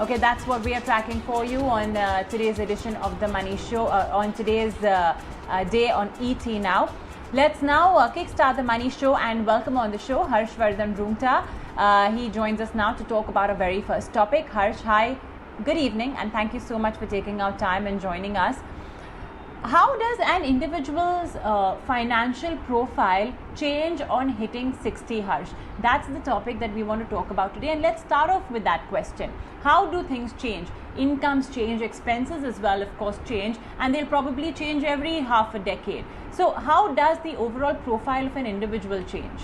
Okay, that's what we are tracking for you on today's edition of the Money Show, on today's day on ET Now. Let's now kickstart the Money Show and welcome on the show Harshvardhan Roongta. He joins us now to talk about our very first topic. Harsh, hi, good evening, and thank you so much for taking our time and joining us. How does an individual's financial profile change on hitting 60, Harsh? That's the topic that we want to talk about today. And let's start off with that question. How do things change? Incomes change, expenses as well, of course, change, and they'll probably change every half a decade. So how does the overall profile of an individual change?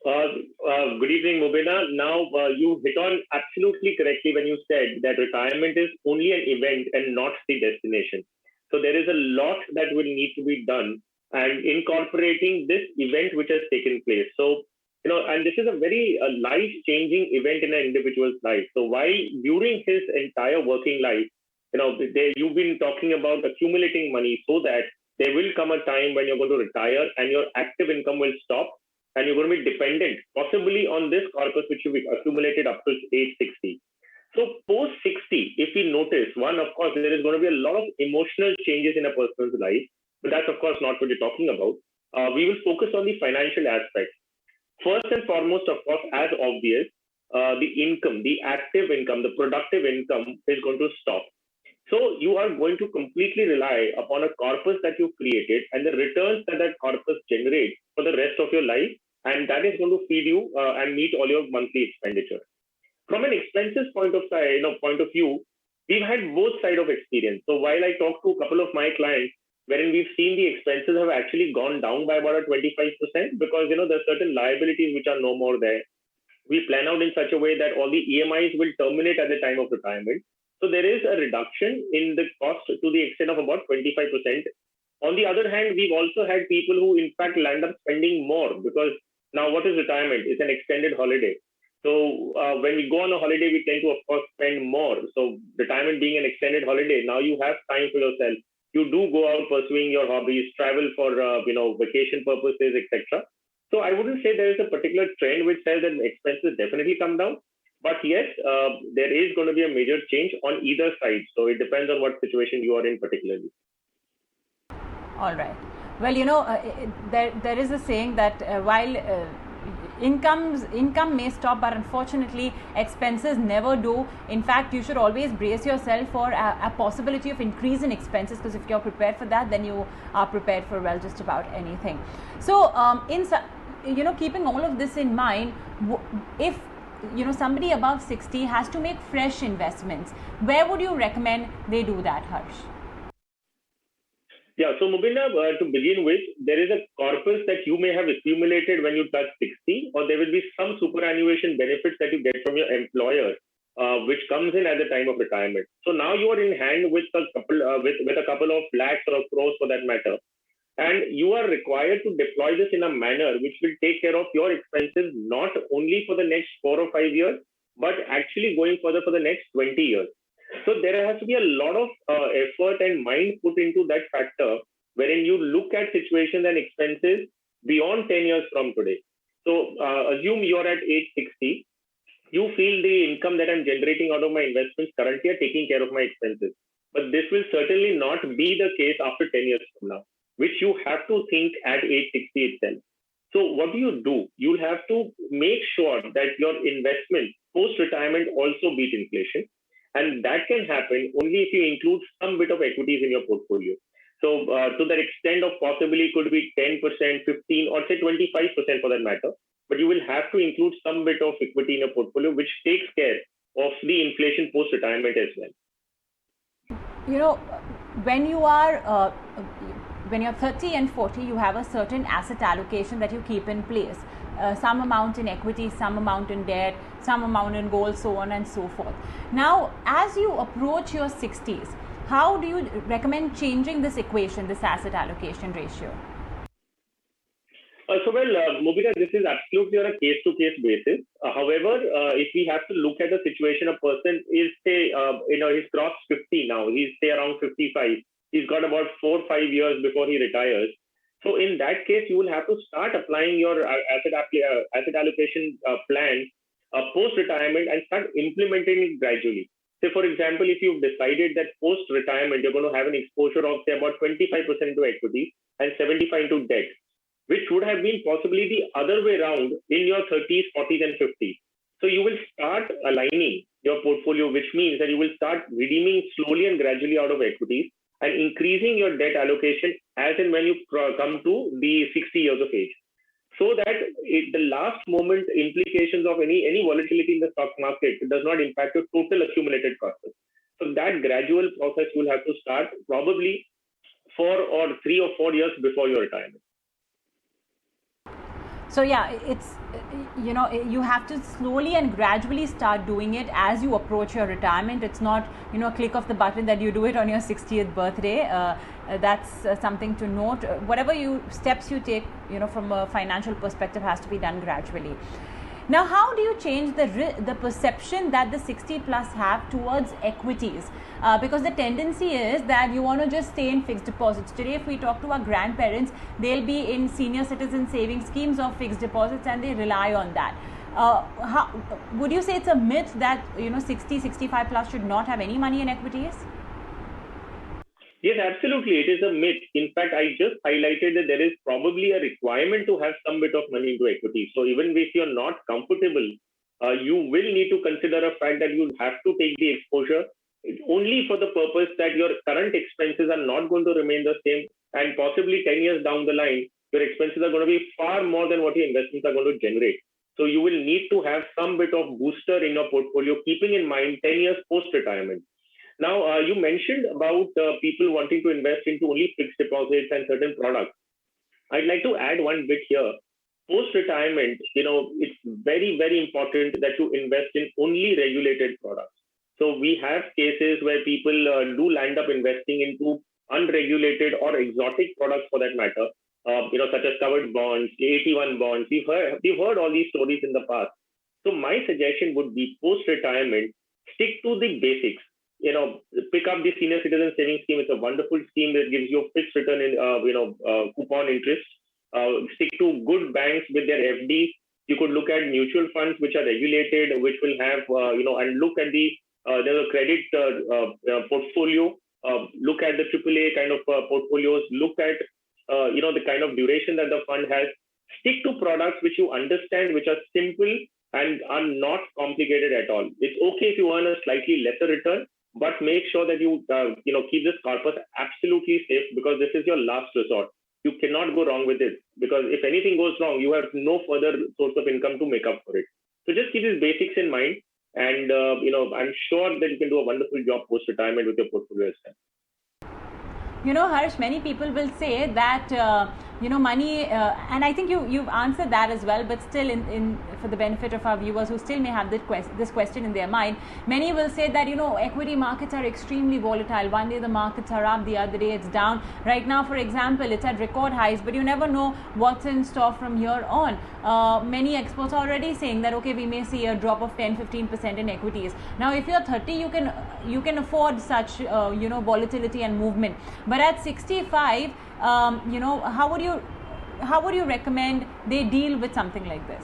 Good evening, Mubina. Now, you hit on absolutely correctly when you said that retirement is only an event and not the destination. So there is a lot that will need to be done and incorporating this event which has taken place. So, and this is a very life-changing event in an individual's life. So while during his entire working life, you've been talking about accumulating money so that there will come a time when you're going to retire and your active income will stop and you're going to be dependent possibly on this corpus which you've accumulated up to age 60. So post 60, if we notice, one, of course, there is going to be a lot of emotional changes in a person's life, but that's, of course, not what we're talking about. We will focus on the financial aspects. First and foremost, of course, as obvious, the income, the active income, the productive income is going to stop. So you are going to completely rely upon a corpus that you've created and the returns that that corpus generates for the rest of your life, and that is going to feed you and meet all your monthly expenditure. From an expenses point of view, we've had both sides of experience. So while I talk to a couple of my clients, wherein we've seen the expenses have actually gone down by about a 25% because there's certain liabilities which are no more there. We plan out in such a way that all the EMIs will terminate at the time of retirement. So there is a reduction in the cost to the extent of about 25%. On the other hand, we've also had people who in fact land up spending more because now what is retirement? It's an extended holiday. So when we go on a holiday, we tend to, of course, spend more. So retirement being an extended holiday, now you have time for yourself. You do go out pursuing your hobbies, travel for, vacation purposes, etc. So I wouldn't say there is a particular trend which says that expenses definitely come down. But yes, there is going to be a major change on either side. So it depends on what situation you are in particularly. All right. Well, there is a saying that while income may stop, but unfortunately expenses never do. In fact, you should always brace yourself for a possibility of increase in expenses, because if you're prepared for that, then you are prepared for just about anything. So keeping all of this in mind, if somebody above 60 has to make fresh investments, where would you recommend they do that, Harsh? Yeah, so Mubina, to begin with, there is a corpus that you may have accumulated when you touch 60, or there will be some superannuation benefits that you get from your employer, which comes in at the time of retirement. So now you are in hand with a couple of lakhs or crores for that matter, and you are required to deploy this in a manner which will take care of your expenses not only for the next 4 or 5 years, but actually going further for the next 20 years. So there has to be a lot of effort and mind put into that factor, wherein you look at situations and expenses beyond 10 years from today. So assume you're at age 60, you feel the income that I'm generating out of my investments currently are taking care of my expenses. But this will certainly not be the case after 10 years from now, which you have to think at age 60 itself. So what do? You'll have to make sure that your investments post-retirement also beat inflation. And that can happen only if you include some bit of equities in your portfolio. So to that extent of possibly could be 10%, 15, or say 25% for that matter. But you will have to include some bit of equity in your portfolio, which takes care of the inflation post-retirement as well. When you're 30 and 40, you have a certain asset allocation that you keep in place. Some amount in equity, some amount in debt, some amount in gold, so on and so forth. Now, as you approach your 60s, how do you recommend changing this equation, this asset allocation ratio? Mubina, this is absolutely on a case-to-case basis. However, if we have to look at the situation, a person is, say, he's crossed 50 now, he's, say, around 55. He's got about 4 or 5 years before he retires. So in that case, you will have to start applying your asset allocation plan post-retirement and start implementing it gradually. Say, for example, if you've decided that post-retirement, you're going to have an exposure of, say, about 25% to equity and 75% to debt, which would have been possibly the other way around in your 30s, 40s, and 50s. So you will start aligning your portfolio, which means that you will start redeeming slowly and gradually out of equities and increasing your debt allocation as and when you come to the 60 years of age. So that the last moment implications of any volatility in the stock market does not impact your total accumulated costs. So that gradual process you will have to start probably 3 or 4 years before your retirement. So yeah, it's, you have to slowly and gradually start doing it as you approach your retirement. It's not, a click of the button that you do it on your 60th birthday. That's something to note. Whatever steps you take, from a financial perspective has to be done gradually. Now, how do you change the perception that the 60 plus have towards equities? Because the tendency is that you want to just stay in fixed deposits. Today, if we talk to our grandparents, they'll be in senior citizen savings schemes or fixed deposits, and they rely on that. Would you say it's a myth that 60, 65 plus should not have any money in equities? Yes, absolutely. It is a myth. In fact, I just highlighted that there is probably a requirement to have some bit of money into equity. So even if you're not comfortable, you will need to consider a fact that you have to take the exposure only for the purpose that your current expenses are not going to remain the same, and possibly 10 years down the line, your expenses are going to be far more than what your investments are going to generate. So you will need to have some bit of booster in your portfolio, keeping in mind 10 years post-retirement. Now, you mentioned about people wanting to invest into only fixed deposits and certain products. I'd like to add one bit here. Post-retirement, it's very, very important that you invest in only regulated products. So we have cases where people do land up investing into unregulated or exotic products for that matter, such as covered bonds, AT1 bonds. We've heard all these stories in the past. So my suggestion would be post-retirement, stick to the basics. Pick up the senior citizen savings scheme. It's a wonderful scheme that gives you a fixed return in, coupon interest. Stick to good banks with their FDs. You could look at mutual funds which are regulated, which will have, and look at there's a credit portfolio. Look at the AAA kind of portfolios. Look at, the kind of duration that the fund has. Stick to products which you understand, which are simple and are not complicated at all. It's okay if you earn a slightly lesser return, but make sure that you keep this corpus absolutely safe, because this is your last resort. You cannot go wrong with it, because if anything goes wrong, you have no further source of income to make up for it. So just keep these basics in mind, and I'm sure that you can do a wonderful job post-retirement with your portfolio as well. Harsh, many people will say that money, and I think you've answered that as well, but still in for the benefit of our viewers who still may have this question in their mind, many will say that equity markets are extremely volatile. One day the markets are up, the other day it's down. Right now, for example, it's at record highs, but you never know what's in store from here on. Many experts are already saying that we may see a drop of 10-15% in equities. Now, if you're 30, you can afford such volatility and movement. But at 65, how would you recommend they deal with something like this?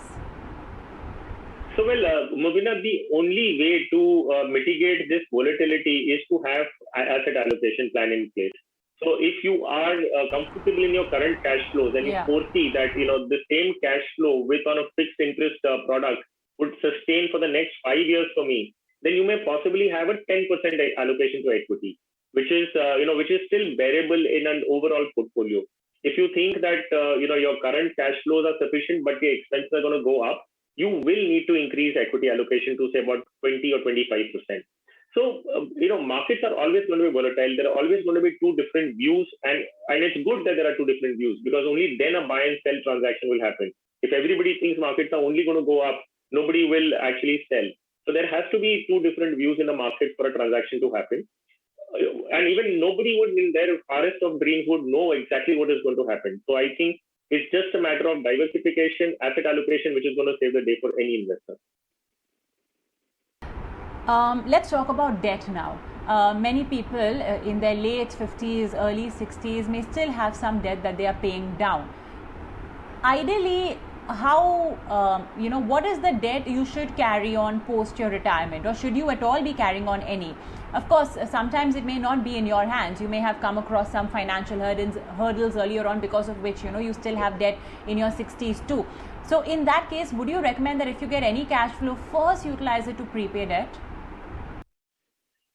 So, Mubina, the only way to mitigate this volatility is to have an asset allocation plan in place. So if you are comfortable in your current cash flows and you foresee that the same cash flow with on a fixed interest product would sustain for the next 5 years for me, then you may possibly have a 10% allocation to equity, which is still bearable in an overall portfolio. If you think that your current cash flows are sufficient, but the expenses are going to go up, you will need to increase equity allocation to say about 20 or 25%. So markets are always going to be volatile. There are always going to be two different views, and it's good that there are two different views, because only then a buy and sell transaction will happen. If everybody thinks markets are only going to go up, nobody will actually sell. So there has to be two different views in the market for a transaction to happen. And even nobody would, in their forest of dreams, would know exactly what is going to happen. So I think it's just a matter of diversification, asset allocation, which is going to save the day for any investor. Let's talk about debt now. Many people in their late 50s, early 60s may still have some debt that they are paying down. Ideally, what is the debt you should carry on post your retirement, or should you at all be carrying on any? Of course, sometimes it may not be in your hands. You may have come across some financial hurdles earlier on, because of which you still have debt in your 60s too. So in that case, would you recommend that if you get any cash flow, first utilize it to prepay debt?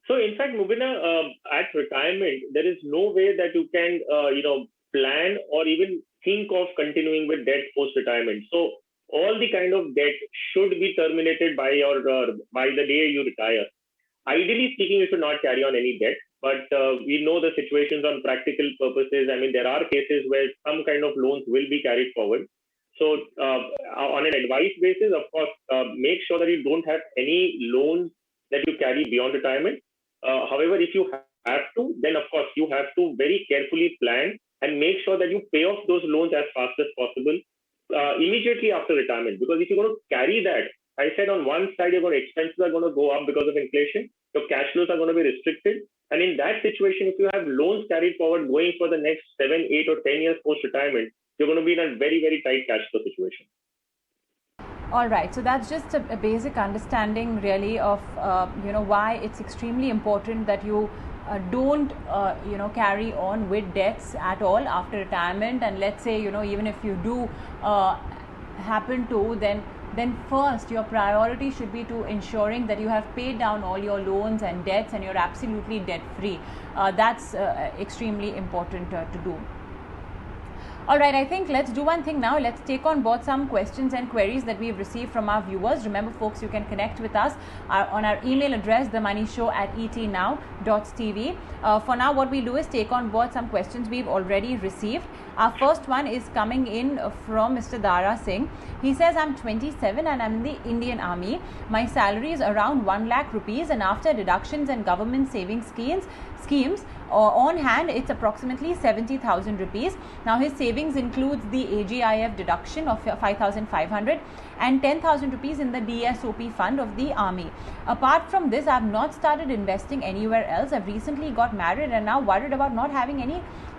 So in fact, Mubina, at retirement, there is no way that you can, plan or even think of continuing with debt post-retirement. So all the kind of debt should be terminated by the day you retire. Ideally speaking, you should not carry on any debt, but we know the situations on practical purposes. I mean, there are cases where some kind of loans will be carried forward. So, on an advice basis, of course, make sure that you don't have any loans that you carry beyond retirement. However, if you have to, then of course you have to very carefully plan and make sure that you pay off those loans as fast as possible immediately after retirement. Because if you're going to carry that, I said on one side, expenses are going to go up because of inflation. Your cash flows are going to be restricted. And in that situation, if you have loans carried forward going for the next 7, 8, or 10 years post retirement, you're going to be in a very, very tight cash flow situation. All right, so that's just a basic understanding really of why it's extremely important that you don't carry on with debts at all after retirement. And let's say even if you do happen to, then first your priority should be to ensuring that you have paid down all your loans and debts and you're absolutely debt free. That's extremely important to do. All right, I think let's do one thing now. Let's take on board some questions and queries that we've received from our viewers. Remember, folks, you can connect with us on our email address, themoneyshow@etnow.tv. For now, what we'll do is take on board some questions we've already received. Our first one is coming in from Mr. Dara Singh. He says, I'm 27 and I'm in the Indian Army. My salary is around 1 lakh rupees, and after deductions and government savings schemes, on hand it's approximately 70,000 rupees. Now his savings includes the AGIF deduction of 5,500 and 10,000 rupees in the DSOP fund of the army. Apart from this, I have not started investing anywhere else. I've recently got married and now worried about not having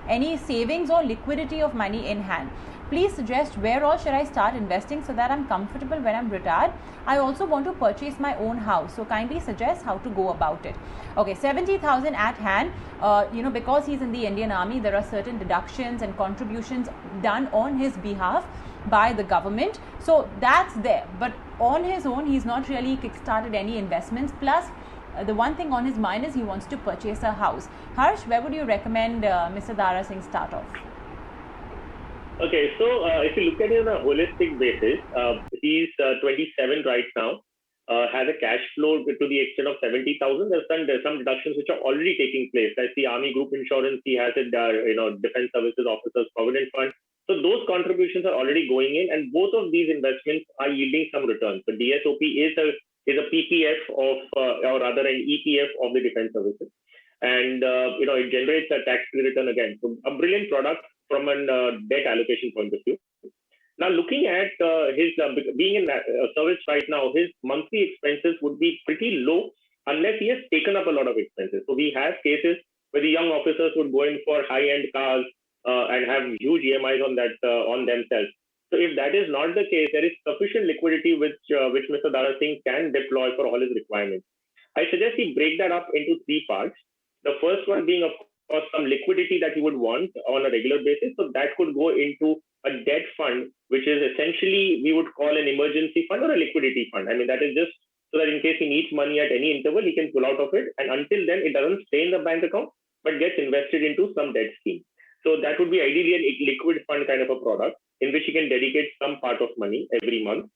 any savings or liquidity of money in hand. Please suggest where all should I start investing so that I'm comfortable when I'm retired. I also want to purchase my own house, so kindly suggest how to go about it. Okay, 70,000 at hand. Because he's in the Indian Army, there are certain deductions and contributions done on his behalf by the government. So that's there. But on his own, he's not really kickstarted any investments. Plus, the one thing on his mind is he wants to purchase a house. Harsh, where would you recommend Mr. Dara Singh start off? Okay, so if you look at it on a holistic basis, he's 27 right now, has a cash flow to the extent of 70,000. There's some deductions which are already taking place. That's the Army Group Insurance. He has it, Defense Services Officers Provident Fund. So those contributions are already going in, and both of these investments are yielding some returns. The DSOP is a PPF of, or rather an EPF of the Defense Services, and it generates a tax-free return again. So a brilliant product from a debt allocation point of view. Now, looking at his being in service right now, his monthly expenses would be pretty low unless he has taken up a lot of expenses. So we have cases where the young officers would go in for high-end cars and have huge EMIs on themselves. So if that is not the case, there is sufficient liquidity which Mr. Dara Singh can deploy for all his requirements. I suggest he break that up into 3 parts. The first one being, of course, some liquidity that he would want on a regular basis. So that could go into a debt fund, which is essentially we would call an emergency fund or a liquidity fund. I mean, that is just so that in case he needs money at any interval, he can pull out of it. And until then, it doesn't stay in the bank account, but gets invested into some debt scheme. So that would be ideally a liquid fund kind of a product in which he can dedicate some part of money every month.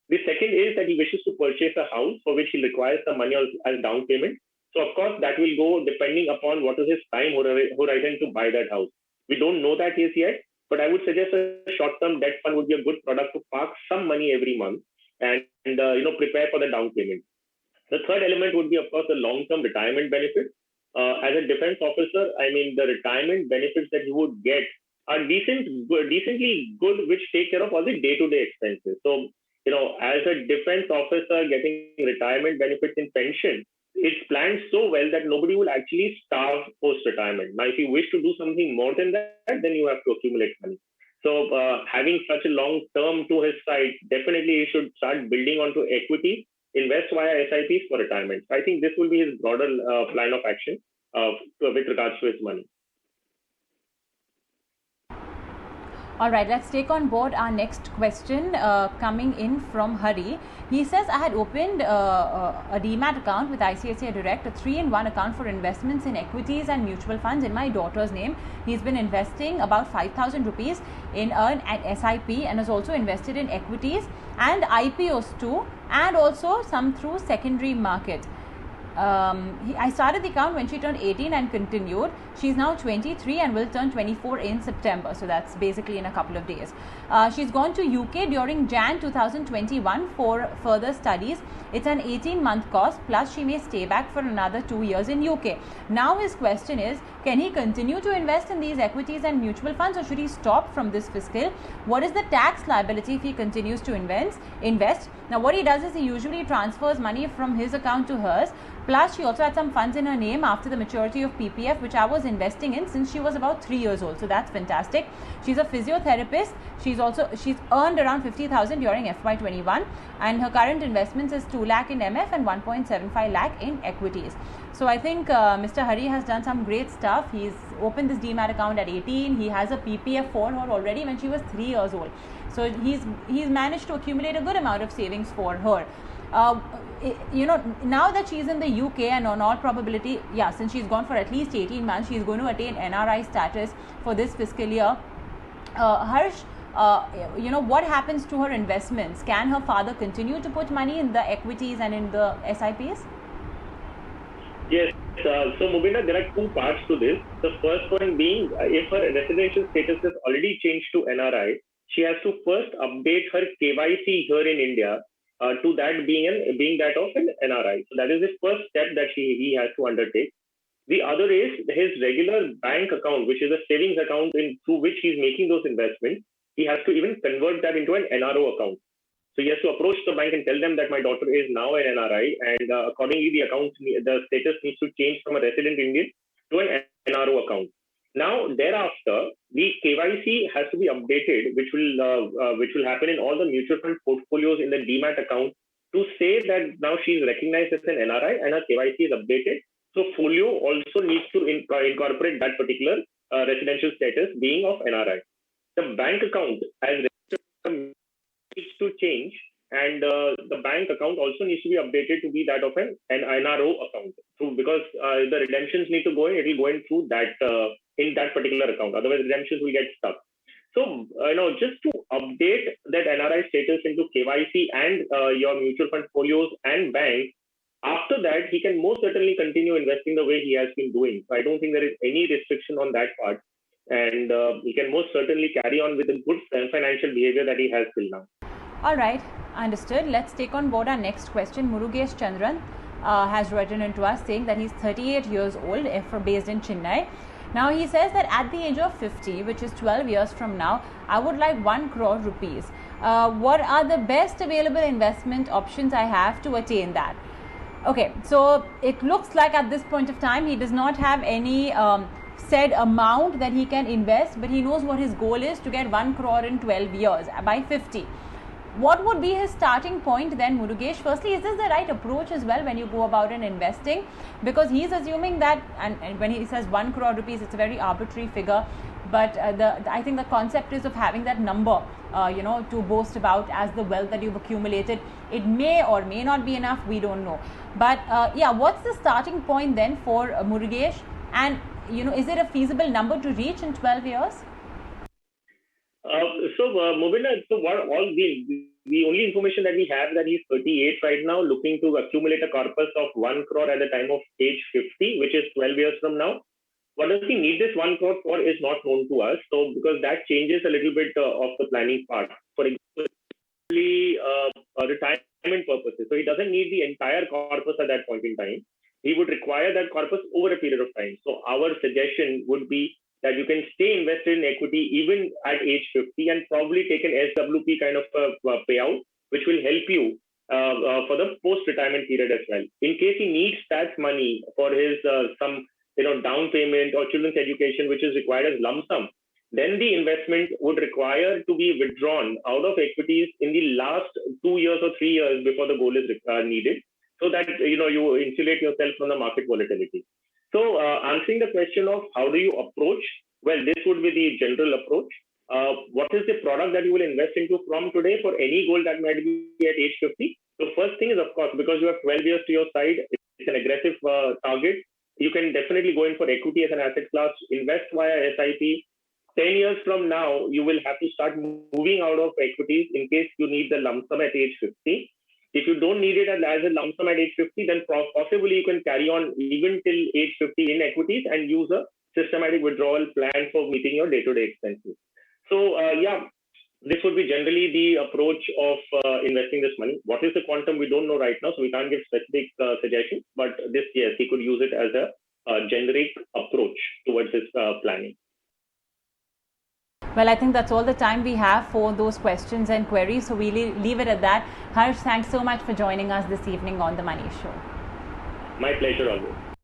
The second is that he wishes to purchase a house for which he requires the money as down payment. So, of course, that will go depending upon what is his time horizon to buy that house. We don't know that yet, but I would suggest a short-term debt fund would be a good product to park some money every month and prepare for the down payment. The third element would be, of course, the long-term retirement benefit. As a defense officer, I mean, the retirement benefits that you would get are decently good, which take care of all the day-to-day expenses. So, as a defense officer getting retirement benefits in pension, it's planned so well that nobody will actually starve post-retirement. Now, if you wish to do something more than that, then you have to accumulate money. So having such a long term to his side, definitely he should start building onto equity, invest via SIPs for retirement. I think this will be his broader plan of action with regards to his money. All right, let's take on board our next question coming in from Hari. He says, I had opened a demat account with ICICI Direct, a 3-in-1 account for investments in equities and mutual funds in my daughter's name. He's been investing about 5,000 rupees in an SIP and has also invested in equities and IPOs too, and also some through secondary market. I started the account when she turned 18 and continued. She's now 23 and will turn 24 in September. So that's basically in a couple of days. She's gone to UK during Jan 2021 for further studies. It's an 18-month course, plus she may stay back for another 2 years in UK. Now his question is, can he continue to invest in these equities and mutual funds, or should he stop from this fiscal? What is the tax liability if he continues to invest? Now what he does is he usually transfers money from his account to hers. Plus, she also had some funds in her name after the maturity of PPF, which I was investing in since she was about 3 years old. So that's fantastic. She's a physiotherapist. She's earned around 50,000 during FY21, and her current investments is 2 lakh in MF and 1.75 lakh in equities. So I think Mr. Hari has done some great stuff. He's opened this demat account at 18. He has a PPF for her already when she was 3 years old. So he's managed to accumulate a good amount of savings for her. Now that she's in the UK, and on all probability, since she's gone for at least 18 months, she's going to attain NRI status for this fiscal year. Harsh, what happens to her investments? Can her father continue to put money in the equities and in the SIPs? Yes. So Mubina, there are two parts to this. The first one being, if her residential status has already changed to NRI, she has to first update her KYC here in India to that being that of an NRI. So that is the first step that he has to undertake. The other is his regular bank account, which is a savings account through which he's making those investments. He has to even convert that into an NRO account. So he has to approach the bank and tell them that my daughter is now an NRI, and accordingly the status needs to change from a resident Indian to an NRO account. Now, thereafter, the KYC has to be updated, which will happen in all the mutual fund portfolios in the demat account, to say that now she is recognized as an NRI and her KYC is updated. So folio also needs to incorporate that particular residential status being of NRI. The bank account as needs to change, and the bank account also needs to be updated to be that of an NRO account. So because the redemptions need to go in, it will go in through that in that particular account. Otherwise, redemptions will get stuck. So just to update that NRI status into KYC and your mutual fund folios and bank, after that he can most certainly continue investing the way he has been doing. So I don't think there is any restriction on that part, and he can most certainly carry on with the good financial behavior that he has till now. All right, understood. Let's take on board our next question. Murugesh Chandran has written into us saying that he's 38 years old, based in Chennai. Now he says that at the age of 50, which is 12 years from now, I would like 1 crore rupees. What are the best available investment options I have to attain that? Okay, so it looks like at this point of time, he does not have any said amount that he can invest, but he knows what his goal is, to get 1 crore in 12 years by 50. What would be his starting point then, Murugesh? Firstly, is this the right approach as well when you go about in investing? Because he's assuming that, and when he says 1 crore rupees, it's a very arbitrary figure. But I think the concept is of having that number, to boast about as the wealth that you've accumulated. It may or may not be enough, we don't know. But what's the starting point then for Murugesh? And, is it a feasible number to reach in 12 years? Mubina, the only information that we have that he's 38 right now, looking to accumulate a corpus of 1 crore at the time of age 50, which is 12 years from now. What does he need this 1 crore for is not known to us. So because that changes a little bit of the planning part. For example, retirement purposes. So he doesn't need the entire corpus at that point in time. He would require that corpus over a period of time. So our suggestion would be that you can stay invested in equity even at age 50 and probably take an SWP kind of a payout, which will help you for the post-retirement period as well. In case he needs that money for his some down payment or children's education, which is required as lump sum, then the investment would require to be withdrawn out of equities in the last 2 years or 3 years before the goal is needed, so that you insulate yourself from the market volatility. So answering the question of how do you approach, well, this would be the general approach. What is the product that you will invest into from today for any goal that might be at age 50? So first thing is, of course, because you have 12 years to your side, it's an aggressive target. You can definitely go in for equity as an asset class, invest via SIP. 10 years from now, you will have to start moving out of equities in case you need the lump sum at age 50. If you don't need it as a lump sum at age 50, then possibly you can carry on even till age 50 in equities and use a systematic withdrawal plan for meeting your day-to-day expenses. So this would be generally the approach of investing this money. What is the quantum? We don't know right now, so we can't give specific suggestions. But this, yes, he could use it as a generic approach towards his planning. Well, I think that's all the time we have for those questions and queries. So we'll leave it at that. Harsh, thanks so much for joining us this evening on The Money Show. My pleasure always.